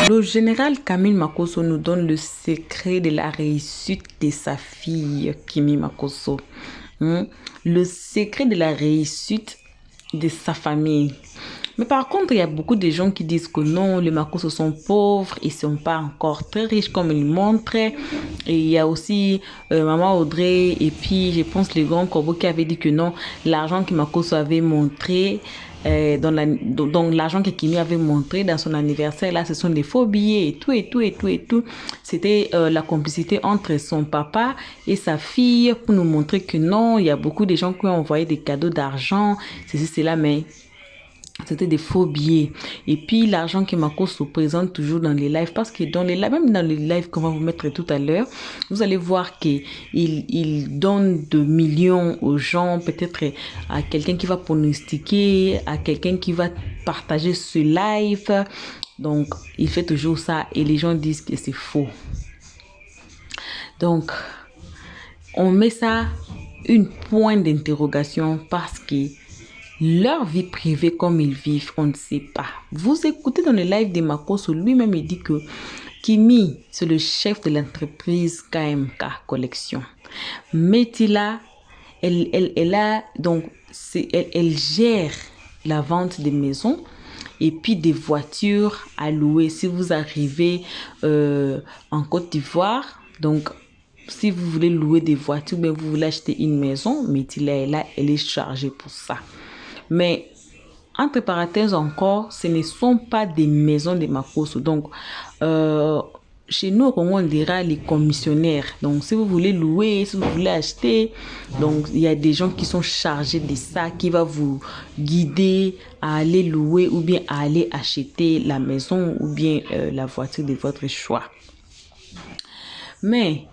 Le général Camille Makosso nous donne le secret de la réussite de sa fille, Kimi Makosso. Le secret de la réussite de sa famille. Mais par contre, il y a beaucoup de gens qui disent que non, les Makosso sont pauvres, ils ne sont pas encore très riches comme ils montrent. Et il y a aussi Maman Audrey et puis je pense le grand Corbeau qui avait dit que non, l'argent que Makosso avait montré, donc l'argent que Kimi avait montré dans son anniversaire, là, ce sont des faux billets et tout, et tout, et tout, et tout. C'était la complicité entre son papa et sa fille pour nous montrer que non, il y a beaucoup de gens qui ont envoyé des cadeaux d'argent, ceci, cela, mais c'était des faux billets. Et puis, l'argent que Makosso présente toujours dans les lives, parce que dans les lives, même dans les lives qu'on va vous mettre tout à l'heure, vous allez voir qu'il donne de millions aux gens, peut-être à quelqu'un qui va pronostiquer, à quelqu'un qui va partager ce live. Donc, il fait toujours ça et les gens disent que c'est faux. Donc, on met ça une pointe d'interrogation parce que leur vie privée, comme ils vivent, on ne sait pas. Vous écoutez dans le live de Makosso, lui-même, il dit que Kimi, c'est le chef de l'entreprise KMK Collection. Metila, elle gère la vente des maisons et puis des voitures à louer. Si vous arrivez en Côte d'Ivoire, donc si vous voulez louer des voitures, mais vous voulez acheter une maison, Metila est là, elle est chargée pour ça. Mais, entre parenthèses encore, ce ne sont pas des maisons de Makosso. Donc, chez nous, on dira les commissionnaires. Donc, si vous voulez louer, si vous voulez acheter, donc il y a des gens qui sont chargés de ça, qui vont vous guider à aller louer ou bien à aller acheter la maison ou bien la voiture de votre choix. Mais,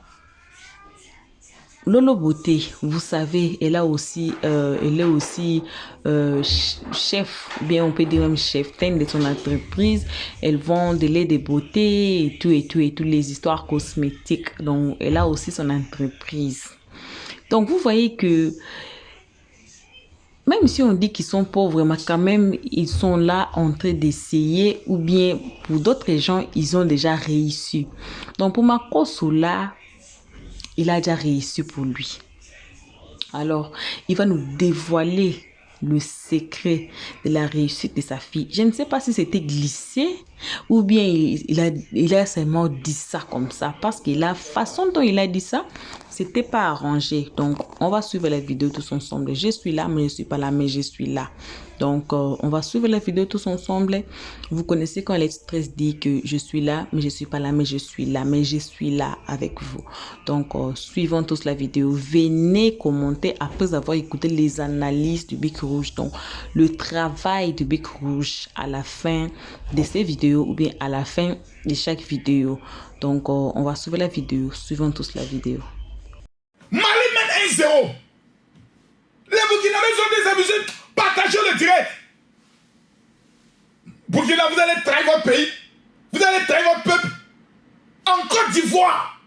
Lolo Beauté, vous savez, elle est aussi chef, bien on peut dire même chef de son entreprise. Elle vend des laits de beauté et tout, les histoires cosmétiques. Donc, elle a aussi son entreprise. Donc, vous voyez que même si on dit qu'ils sont pauvres, mais quand même, ils sont là en train d'essayer ou bien pour d'autres gens, ils ont déjà réussi. Donc, pour Makosso là, il a déjà réussi pour lui. Alors, il va nous dévoiler le secret de la réussite de sa fille. Je ne sais pas si c'était glissé ou bien il a seulement dit ça comme ça. Parce que la façon dont il a dit ça, c'était pas arrangé. Donc, on va suivre la vidéo tous ensemble. Je suis là, mais je ne suis pas là, mais je suis là. Donc, on va suivre la vidéo tous ensemble. Vous connaissez quand l'Express dit que je suis là, mais je ne suis pas là, mais je suis là, mais je suis là avec vous. Donc, suivons tous la vidéo. Venez commenter après avoir écouté les analyses du Bic Rouge. Donc, le travail du Bic Rouge à la fin de ces vidéos ou bien à la fin de chaque vidéo. Donc, on va suivre la vidéo. Suivons tous la vidéo. Mali mène 1-0. Les Burkinabés sont désabusés. Partagez le direct. Burkina, vous allez trahir votre pays. Vous allez trahir votre peuple. En Côte d'Ivoire.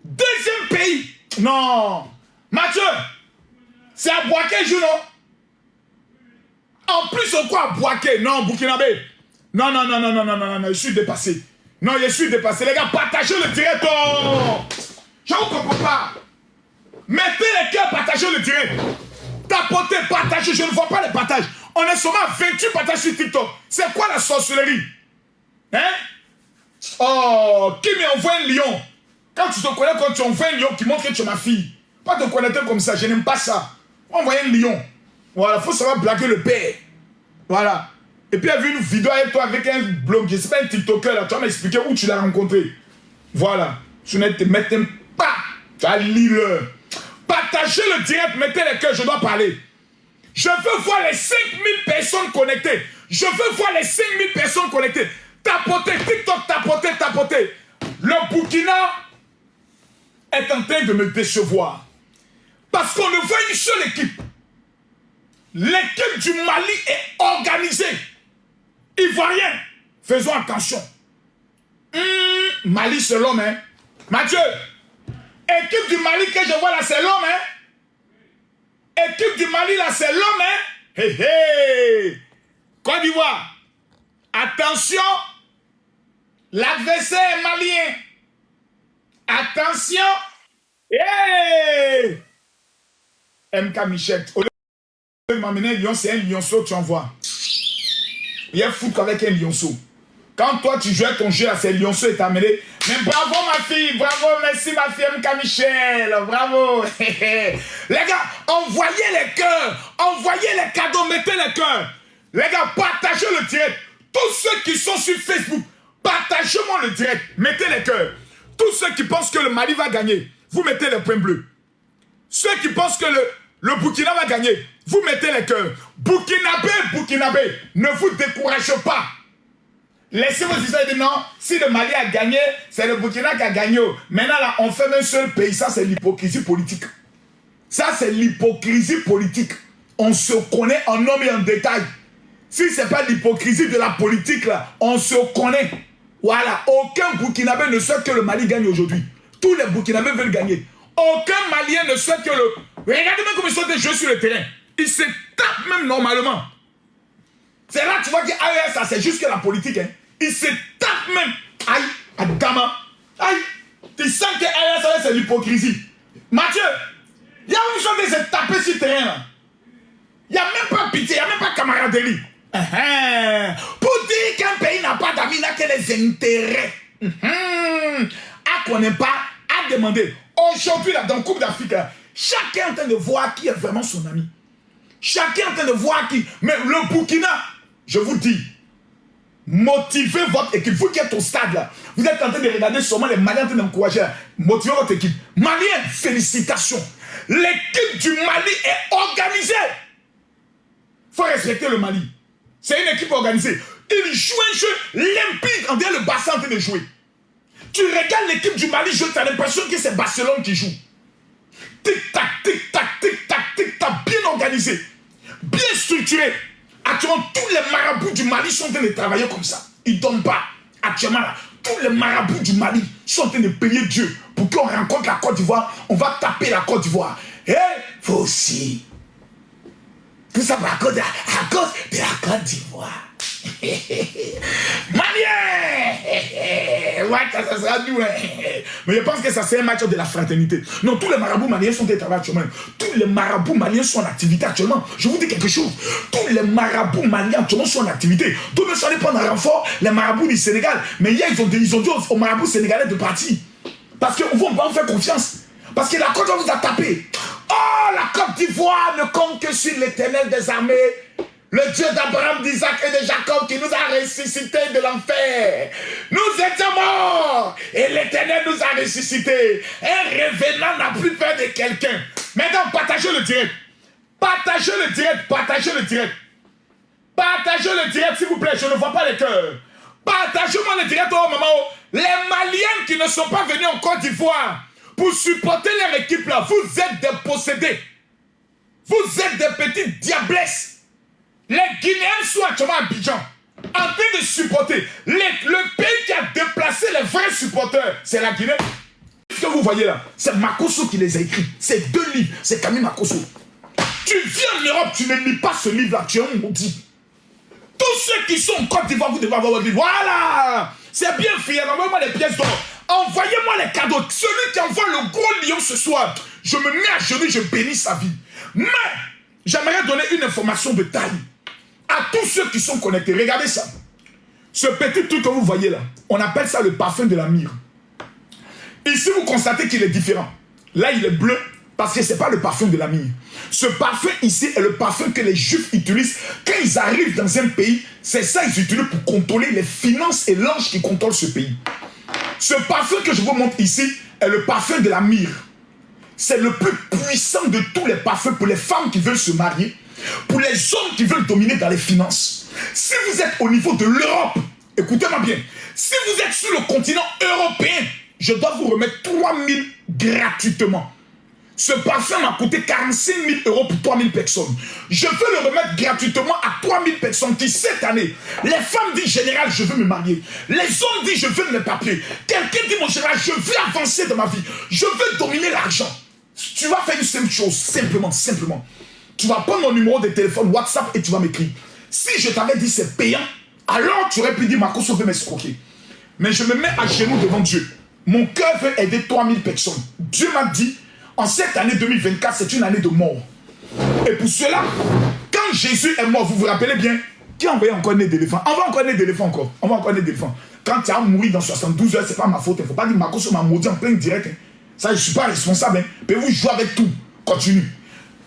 Deuxième pays. Non. Mathieu, c'est à Boaké, joue, non? En plus, on quoi à Boaké? Non, Burkinabé. Non, je suis dépassé. Non, je suis dépassé. Les gars, partagez le direct. Oh. Je ne vous comprends pas. Mettez les cœurs, partagez le direct. Tapotez, partagez, je ne vois pas les partages. On est seulement à 28 partages sur TikTok. C'est quoi la sorcellerie? Hein? Oh, qui m'envoie un lion? Quand tu te connais, quand tu envoies un lion qui montre que tu es ma fille. Pas te connaître comme ça, je n'aime pas ça. Envoyer un lion. Voilà, il faut savoir blaguer le père. Voilà. Et puis il y a vu une vidéo avec toi, avec un blog, je ne sais pas, un TikToker là, tu vas m'expliquer où tu l'as rencontré. Voilà. Tu ne te mettez pas. Tu as l'île. Partagez le direct, mettez les cœurs, je dois parler. Je veux voir les 5000 personnes connectées. Je veux voir les 5000 personnes connectées. Tapotez, TikTok, tapotez. Le Burkina est en train de me décevoir. Parce qu'on ne veut une seule équipe. L'équipe du Mali est organisée. Ivoirien, faisons attention. Mali, c'est l'homme, hein. Mathieu, équipe du Mali que je vois là, c'est l'homme, hein. Équipe du Mali là, c'est l'homme, hein. Hé hé. Côte d'Ivoire, attention, L'adversaire est malien. Attention. Hey! MK Michel. Au lieu de m'amener un lion, c'est un lionceau que tu envoies. Il y a foot avec un lionceau. Quand toi tu jouais ton jeu, c'est lionceau et t'as amené. Mais bravo ma fille, bravo, merci ma fille MK Michel, bravo. Les gars, envoyez les cœurs, envoyez les cadeaux, mettez les cœurs. Les gars, partagez le direct. Tous ceux qui sont sur Facebook, partagez-moi le direct, mettez les cœurs. Tous ceux qui pensent que le Mali va gagner, vous mettez les points bleus. Ceux qui pensent que le Burkina va gagner, vous mettez les cœurs. Burkinabé, ne vous découragez pas. Laissez vos histoires et dites non, si le Mali a gagné, c'est le Burkina qui a gagné. Maintenant, là, on fait un seul pays. Ça, c'est l'hypocrisie politique. Ça, c'est l'hypocrisie politique. On se connaît en homme et en détail. Si ce n'est pas l'hypocrisie de la politique, là, on se connaît. Voilà. Aucun Burkinabé ne souhaite que le Mali gagne aujourd'hui. Tous les Burkinabés veulent gagner. Aucun Malien ne souhaite que le... Regardez même comme ils sont des jeux sur le terrain. Ils se tapent même normalement. C'est là que tu vois que ça c'est juste que la politique. Hein. Ils se tapent même. Aïe, Adama. Aïe. Tu sens que ça c'est l'hypocrisie. Mathieu, il y a une chose de se taper sur le terrain là. Il n'y a même pas pitié, il n'y a même pas camaraderie. Pour dire qu'un pays n'a pas d'amis, n'a que les intérêts. À connaître pas, à demander. Aujourd'hui, là, dans le Coupe d'Afrique, chacun est en train de voir qui est vraiment son ami. Chacun est en train de voir qui. Mais le Burkina, je vous dis, motivez votre équipe. Vous qui êtes au stade là, vous êtes en train de regarder seulement les Maliens en train d'encourager. Motivez votre équipe. Maliens, félicitations. L'équipe du Mali est organisée. Il faut respecter le Mali. C'est une équipe organisée. Ils jouent un jeu limpide. On dirait le bassin en train de jouer. Tu regardes l'équipe du Mali, tu as l'impression que c'est Barcelone qui joue. Tic-tac, tic-tac, tic-tac, tic-tac, bien organisé, bien structuré. Actuellement, tous les marabouts du Mali sont en train de travailler comme ça. Ils ne donnent pas. Actuellement, là, tous les marabouts du Mali sont en train de payer Dieu pour qu'on rencontre la Côte d'Ivoire. On va taper la Côte d'Ivoire. Et vous aussi. Tout ça à cause de la Côte d'Ivoire. Malien! Ouais, ça sera nous. Mais je pense que ça c'est un match de la fraternité. Non, tous les marabouts maliens sont en travail actuellement. Tous les marabouts maliens sont en activité actuellement. Je vous dis quelque chose. Tous les marabouts maliens actuellement sont en activité. Tous ne sont allés prendre un renfort, les marabouts du Sénégal. Mais hier, ils ont dit aux marabouts sénégalais de partir. Parce qu'on va en faire confiance. Parce que la Côte d'Ivoire vous a tapé. Oh, la Côte d'Ivoire ne compte que sur l'Éternel des armées. Le Dieu d'Abraham, d'Isaac et de Jacob qui nous a ressuscités de l'enfer. Nous étions morts et l'Éternel nous a ressuscités. Un revenant n'a plus peur de quelqu'un. Maintenant, partagez le direct. Partagez le direct. Partagez le direct. Partagez le direct, s'il vous plaît. Je ne vois pas les cœurs. Partagez-moi le direct au moment où les Maliens qui ne sont pas venus en Côte d'Ivoire pour supporter leur équipe là, vous êtes des possédés. Vous êtes des petites diablesses. Les Guinéens sont actuellement à Abidjan, en train de supporter. Le pays qui a déplacé les vrais supporters, c'est la Guinée. Ce que vous voyez là, c'est Makosso qui les a écrits. C'est 2 livres, c'est Camille Makosso. Tu viens en Europe, tu ne lis pas ce livre-là, tu es un maudit. Tous ceux qui sont en Côte d'Ivoire, vous devez avoir votre livre. Voilà, c'est bien fait, envoyez-moi les pièces d'or. Envoyez-moi les cadeaux. Celui qui envoie le gros lion ce soir, je me mets à genoux, je bénis sa vie. Mais, j'aimerais donner une information de taille. À tous ceux qui sont connectés, regardez ça. Ce petit truc que vous voyez là, on appelle ça le parfum de la myrrhe. Ici, vous constatez qu'il est différent. Là, il est bleu parce que ce n'est pas le parfum de la myrrhe. Ce parfum ici est le parfum que les Juifs utilisent quand ils arrivent dans un pays. C'est ça qu'ils utilisent pour contrôler les finances et l'ange qui contrôle ce pays. Ce parfum que je vous montre ici est le parfum de la myrrhe. C'est le plus puissant de tous les parfums pour les femmes qui veulent se marier. Pour les hommes qui veulent dominer dans les finances. Si vous êtes au niveau de l'Europe, écoutez-moi bien, si vous êtes sur le continent européen, je dois vous remettre 3 000 gratuitement. Ce parfum m'a coûté 45 000 euros pour 3 000 personnes. Je veux le remettre gratuitement à 3 000 personnes qui, cette année, les femmes disent général, je veux me marier. Les hommes disent je veux mes papiers. Quelqu'un dit mon général, je veux avancer dans ma vie. Je veux dominer l'argent. Tu vas faire une simple chose, simplement. Tu vas prendre mon numéro de téléphone WhatsApp et tu vas m'écrire. Si je t'avais dit c'est payant, alors tu aurais pu dire Makosso veut m'escroquer. Mais je me mets à genoux devant Dieu. Mon cœur veut aider 3000 personnes. Dieu m'a dit, en cette année 2024, c'est une année de mort. Et pour cela, quand Jésus est mort, vous vous rappelez bien, qui a envoyé encore né d'éléphant? On va encore né d'éléphant encore. On va encore né d'éléphant. Quand tu as mouru dans 72 heures, c'est pas ma faute. Il ne faut pas dire Makosso m'a maudit en plein direct. Ça, je ne suis pas responsable. Mais vous jouez avec tout. Continue.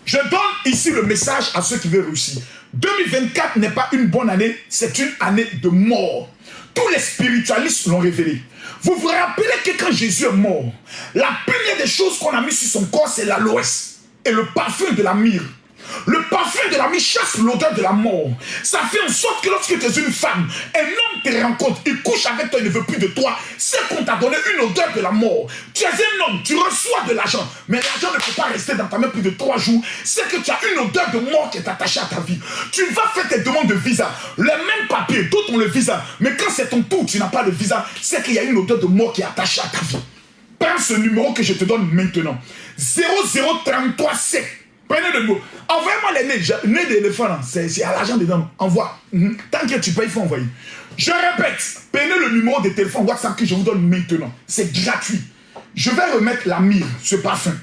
Je donne ici le message à ceux qui veulent réussir. 2024 n'est pas une bonne année, c'est une année de mort. Tous les spiritualistes l'ont révélé. Vous vous rappelez que quand Jésus est mort, la première des choses qu'on a mis sur son corps, c'est l'aloès et le parfum de la myrrhe. Le parfum de la myrrhe chasse l'odeur de la mort. Ça fait en sorte que lorsque tu es une femme, un homme te rencontre, il couche avec toi, il ne veut plus de toi. C'est qu'on t'a donné une odeur de la mort. Tu es un homme, tu reçois de l'argent, mais l'argent ne peut pas rester dans ta main plus de 3 jours. C'est que tu as une odeur de mort qui est attachée à ta vie. Tu vas faire tes demandes de visa, les mêmes papiers, d'autres ont le visa, mais quand c'est ton tour, tu n'as pas le visa, c'est qu'il y a une odeur de mort qui est attachée à ta vie. Prends ce numéro que je te donne maintenant. 00337. Prenez le mot. Envoyez-moi les nez d'éléphant. C'est à l'argent dedans. Envoie. Tant que tu payes, il faut envoyer. Je répète. Prenez le numéro de téléphone WhatsApp que je vous donne maintenant. C'est gratuit. Je vais remettre la myrrhe, ce parfum,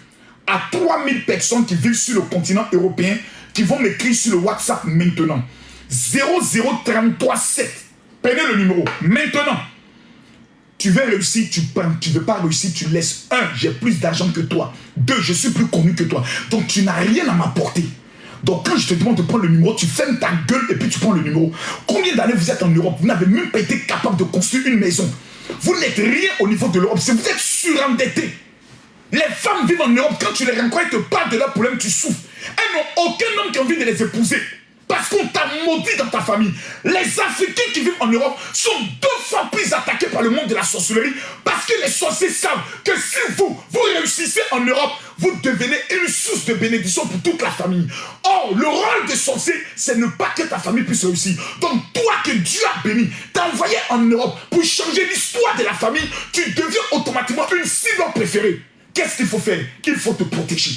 à 3000 personnes qui vivent sur le continent européen, qui vont m'écrire sur le WhatsApp maintenant. 00337. Prenez le numéro. Maintenant. Tu veux réussir, tu prends. Tu ne veux pas réussir, tu laisses. 1, j'ai plus d'argent que toi. 2, je suis plus connu que toi. Donc tu n'as rien à m'apporter. Donc quand je te demande de prendre le numéro, tu fermes ta gueule et puis tu prends le numéro. Combien d'années vous êtes en Europe? Vous n'avez même pas été capable de construire une maison. Vous n'êtes rien au niveau de l'Europe. Vous êtes surendettés. Les femmes vivent en Europe. Quand tu les rencontres, ils te parlent de leurs problèmes, tu souffres. Elles n'ont aucun homme qui a envie de les épouser. Parce qu'on t'a maudit dans ta famille. Les Africains qui vivent en Europe sont 2 fois plus attaqués par le monde de la sorcellerie. Parce que les sorciers savent que si vous réussissez en Europe, vous devenez une source de bénédiction pour toute la famille. Or, le rôle de sorcier, c'est ne pas que ta famille puisse réussir. Donc, toi que Dieu a béni, t'as envoyé en Europe pour changer l'histoire de la famille, tu deviens automatiquement une cible préférée. Qu'est-ce qu'il faut faire? Il faut te protéger.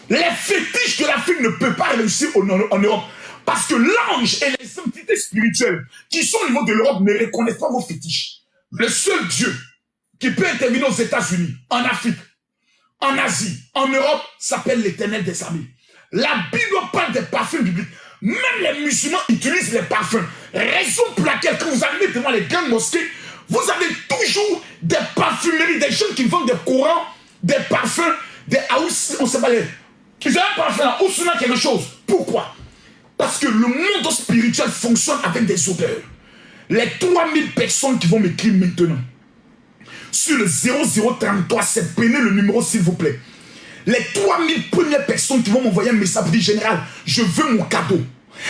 Les fétiches de l'Afrique ne peuvent pas réussir en Europe. Parce que l'ange et les entités spirituelles qui sont au niveau de l'Europe ne reconnaissent pas vos fétiches. Le seul Dieu qui peut intervenir aux États-Unis, en Afrique, en Asie, en Europe, s'appelle l'Éternel des armées. La Bible parle des parfums bibliques. Même les musulmans utilisent les parfums. Raison pour laquelle, quand vous arrivez devant les grandes mosquées, vous avez toujours des parfumeries, des gens qui vendent des courants, des parfums, des haouss, on ne sait pas les. Ils ont un parfum là, ou sinon quelque chose. Pourquoi? Parce que le monde spirituel fonctionne avec des odeurs. Les 3000 personnes qui vont m'écrire maintenant, sur le 00337, prenez le numéro s'il vous plaît. Les 3000 premières personnes qui vont m'envoyer un message pour dire général, je veux mon cadeau.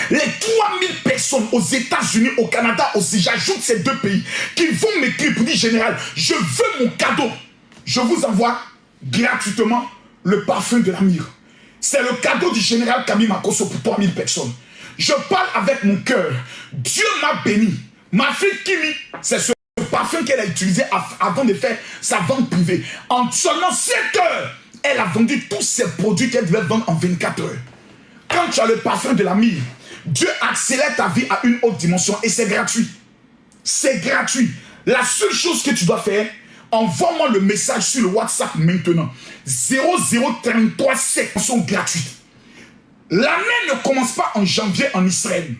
Les 3000 personnes aux États-Unis, au Canada aussi, j'ajoute ces 2 pays, qui vont m'écrire pour dire général, je veux mon cadeau. Je vous envoie gratuitement le parfum de la myrrhe. C'est le cadeau du général Camille Makosso pour 3000 personnes. Je parle avec mon cœur. Dieu m'a béni. Ma fille Kimi, c'est ce parfum qu'elle a utilisé avant de faire sa vente privée. En seulement 7 heures, elle a vendu tous ses produits qu'elle devait vendre en 24 heures. Quand tu as le parfum de la myrrhe, Dieu accélère ta vie à une autre dimension et c'est gratuit. C'est gratuit. La seule chose que tu dois faire, envoie-moi le message sur le WhatsApp maintenant. 00337 sont gratuites. L'année ne commence pas en janvier en Israël.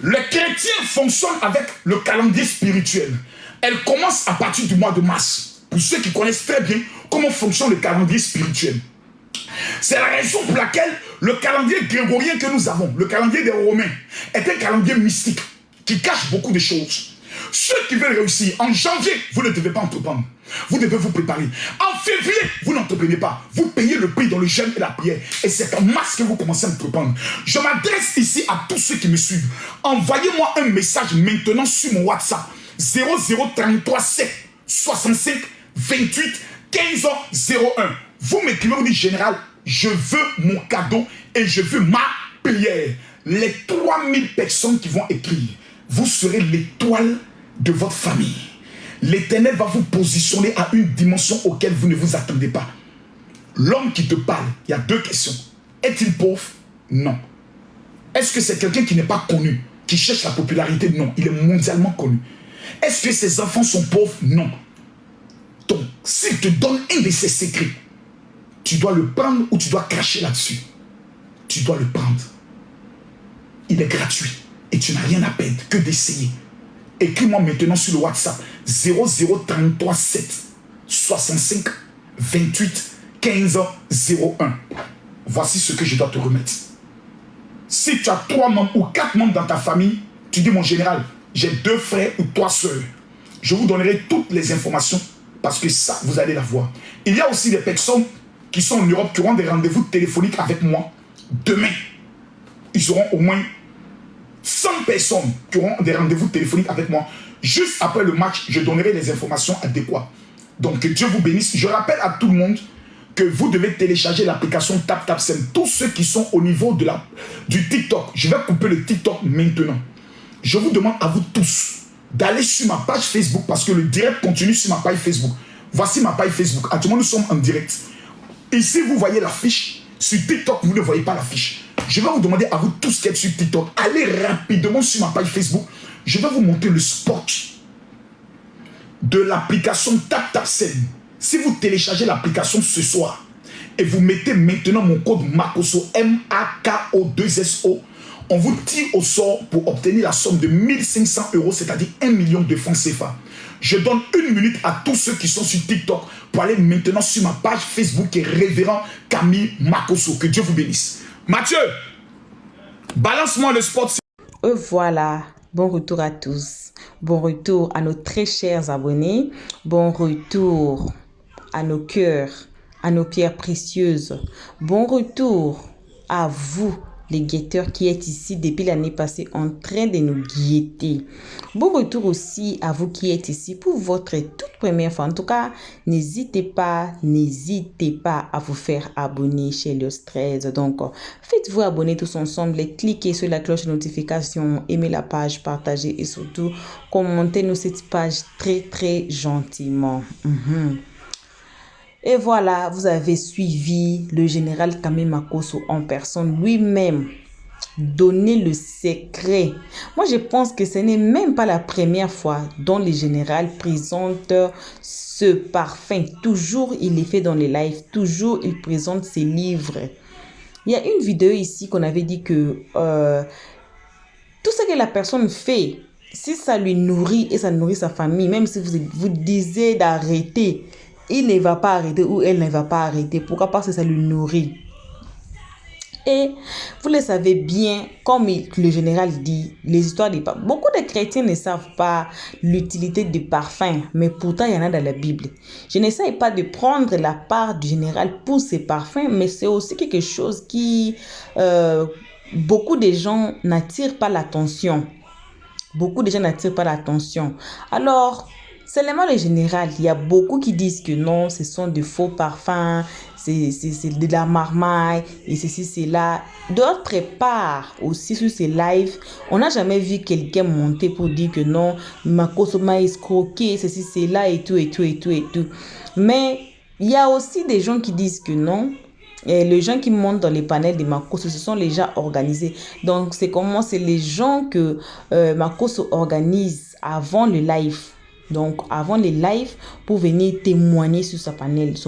Les chrétiens fonctionnent avec le calendrier spirituel. Elle commence à partir du mois de mars. Pour ceux qui connaissent très bien comment fonctionne le calendrier spirituel. C'est la raison pour laquelle le calendrier grégorien que nous avons, le calendrier des Romains, est un calendrier mystique qui cache beaucoup de choses. Ceux qui veulent réussir, en janvier, vous ne devez pas entreprendre. Vous devez vous préparer. En février, vous n'entreprenez pas. Vous payez le prix dans le jeûne et la prière. Et c'est en mars que vous commencez à entreprendre. Je m'adresse ici à tous ceux qui me suivent. Envoyez-moi un message maintenant sur mon WhatsApp. 00337 65 28 15 01. Vous m'écrivez, vous dites général, je veux mon cadeau et je veux ma prière. Les 3000 personnes qui vont écrire, vous serez l'étoile de votre famille. L'Éternel va vous positionner à une dimension auquel vous ne vous attendez pas. L'homme qui te parle, il y a 2 questions. Est-il pauvre? Non. Est-ce que c'est quelqu'un qui n'est pas connu, qui cherche la popularité? Non, il est mondialement connu. Est-ce que ses enfants sont pauvres? Non. Donc, s'il te donne un de ses secrets, tu dois le prendre ou tu dois cracher là-dessus. Tu dois le prendre. Il est gratuit et tu n'as rien à perdre que d'essayer. Écris-moi maintenant sur le WhatsApp 0033 7 65 28 15 01. Voici ce que je dois te remettre. Si tu as 3 membres ou 4 membres dans ta famille, tu dis mon général, j'ai 2 frères ou 3 sœurs. Je vous donnerai toutes les informations parce que ça, vous allez la voir. Il y a aussi des personnes qui sont en Europe qui auront des rendez-vous téléphoniques avec moi demain. Ils auront au moins 100 personnes qui auront des rendez-vous téléphoniques avec moi. Juste après le match, je donnerai les informations adéquates. Donc, que Dieu vous bénisse. Je rappelle à tout le monde que vous devez télécharger l'application TapTapSend. Tous ceux qui sont au niveau du TikTok, je vais couper le TikTok maintenant. Je vous demande à vous tous d'aller sur ma page Facebook parce que le direct continue sur ma page Facebook. Voici ma page Facebook. Actuellement, nous sommes en direct. Ici, vous voyez l'affiche. Sur TikTok, vous ne voyez pas l'affiche. Je vais vous demander à vous tous qui êtes sur TikTok, allez rapidement sur ma page Facebook. Je vais vous montrer le spot de l'application TapTapSend. Si vous téléchargez l'application ce soir et vous mettez maintenant mon code MAKOSO, MAKO2SO, on vous tire au sort pour obtenir la somme de 1500 €, c'est-à-dire 1 million de francs CFA. Je donne 1 minute à tous ceux qui sont sur TikTok pour aller maintenant sur ma page Facebook qui est Révérend Camille Makosso. Que Dieu vous bénisse. Mathieu, balance-moi le spot. Voilà, bon retour à tous. Bon retour à nos très chers abonnés. Bon retour à nos cœurs, à nos pierres précieuses. Bon retour à vous, les guetteurs qui êtes ici depuis l'année passée en train de nous guetter. Bon retour aussi à vous qui êtes ici pour votre toute première fois. En tout cas, n'hésitez pas à vous faire abonner chez Los 13. Donc, faites-vous abonner tous ensemble et cliquez sur la cloche de notification, aimez la page, partagez et surtout, commentez-nous cette page très gentiment. Et voilà, vous avez suivi le général Camille Makosso en personne lui-même. Donner le secret. Moi, je pense que ce n'est même pas la première fois dont le général présente ce parfum. Toujours, il est fait dans les lives. Toujours, il présente ses livres. Il y a une vidéo ici qu'on avait dit que tout ce que la personne fait, si ça lui nourrit et ça nourrit sa famille, même si vous disiez d'arrêter, il ne va pas arrêter ou elle ne va pas arrêter. Pourquoi? Parce que ça lui nourrit. Et vous le savez bien, comme le général dit, les histoires des parfums. Beaucoup de chrétiens ne savent pas l'utilité du parfum, mais pourtant il y en a dans la Bible. Je n'essaie pas de prendre la part du général pour ses parfums, mais c'est aussi quelque chose qui, beaucoup de gens n'attirent pas l'attention. Beaucoup de gens n'attirent pas l'attention. Alors, seulement le général, il y a beaucoup qui disent que non, ce sont de faux parfums, c'est de la marmaille, et ceci, c'est là. D'autre part, aussi sur ces lives, on n'a jamais vu quelqu'un monter pour dire que non, Makosso m'a escroqué, ceci, c'est là, et tout. Mais il y a aussi des gens qui disent que non. Et les gens qui montent dans les panels de Makosso, ce sont les gens organisés. Donc, c'est comment? C'est les gens que Makosso organise avant le live. Donc, avant les lives, pour venir témoigner sur son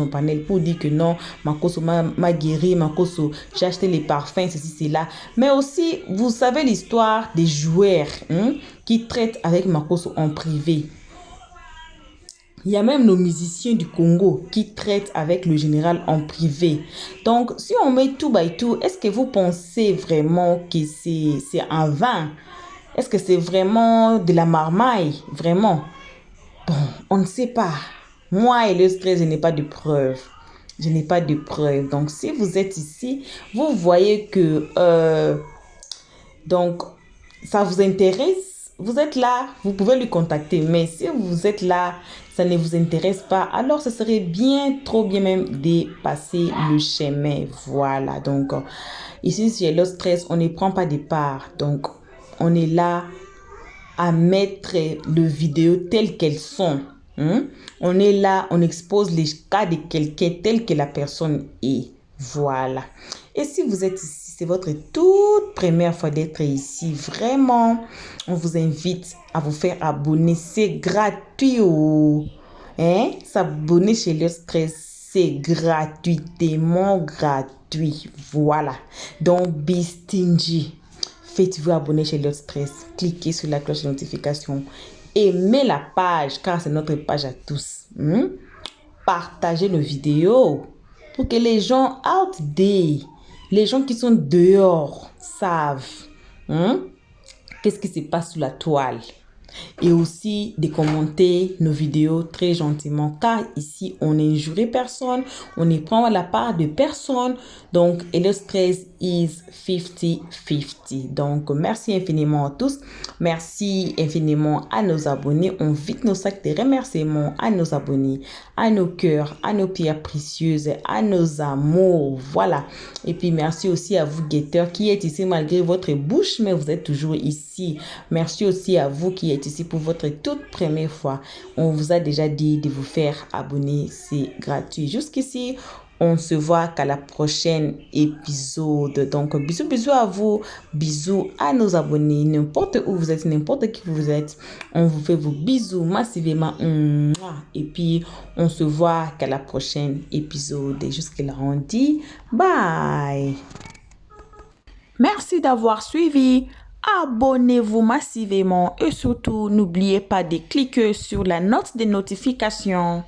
panel, pour dire que non, Makosso m'a guéri, Makosso, j'ai acheté les parfums, ceci, c'est là. Mais aussi, vous savez l'histoire des joueurs qui traitent avec Makosso en privé. Il y a même nos musiciens du Congo qui traitent avec le général en privé. Donc, si on met tout by tout, est-ce que vous pensez vraiment que c'est un vin? Est-ce que c'est vraiment de la marmaille? Vraiment? Bon, on ne sait pas. Moi et le stress, je n'ai pas de preuves. Je n'ai pas de preuves. Donc, si vous êtes ici, vous voyez que donc, ça vous intéresse, vous êtes là, vous pouvez lui contacter. Mais si vous êtes là, ça ne vous intéresse pas, alors ce serait bien, trop bien même de passer le chemin. Voilà. Donc, ici, sur le stress, on ne prend pas de part. Donc, on est là à mettre les vidéos telles qu'elles sont. On est là, on expose les cas de quelqu'un tel que la personne est. Voilà. Et si vous êtes ici, c'est votre toute première fois d'être ici, vraiment, on vous invite à vous faire abonner. C'est gratuit. Hein? S'abonner chez Elliott Stress, c'est gratuitement gratuit. Voilà. Donc, be stingy. Faites-vous abonner chez Elliott Stress. Cliquez sur la cloche de notification. Aimez la page, car c'est notre page à tous. Partagez nos vidéos pour que les gens out there, les gens qui sont dehors, savent qu'est-ce qui se passe sous la toile. Et aussi de commenter nos vidéos très gentiment, car ici on n'injurie personne, on ne prend la part de personne. Donc Elliott Stress is 50-50. Donc merci infiniment à tous, merci infiniment à nos abonnés. On vide nos sacs de remerciements à nos abonnés, à nos cœurs, à nos pierres précieuses, à nos amours. Voilà. Et puis merci aussi à vous guetteurs qui êtes ici malgré votre bouche, mais vous êtes toujours ici. Merci aussi à vous qui êtes ici pour votre toute première fois. On vous a déjà dit de vous faire abonner, c'est gratuit. Jusqu'ici, on se voit qu'à la prochaine épisode. Donc, bisous à vous, bisous à nos abonnés, n'importe où vous êtes, n'importe qui vous êtes. On vous fait vos bisous massivement. Et puis, on se voit qu'à la prochaine épisode. Et jusque-là, on dit bye. Merci d'avoir suivi. Abonnez-vous massivement et surtout, n'oubliez pas de cliquer sur la note de notification.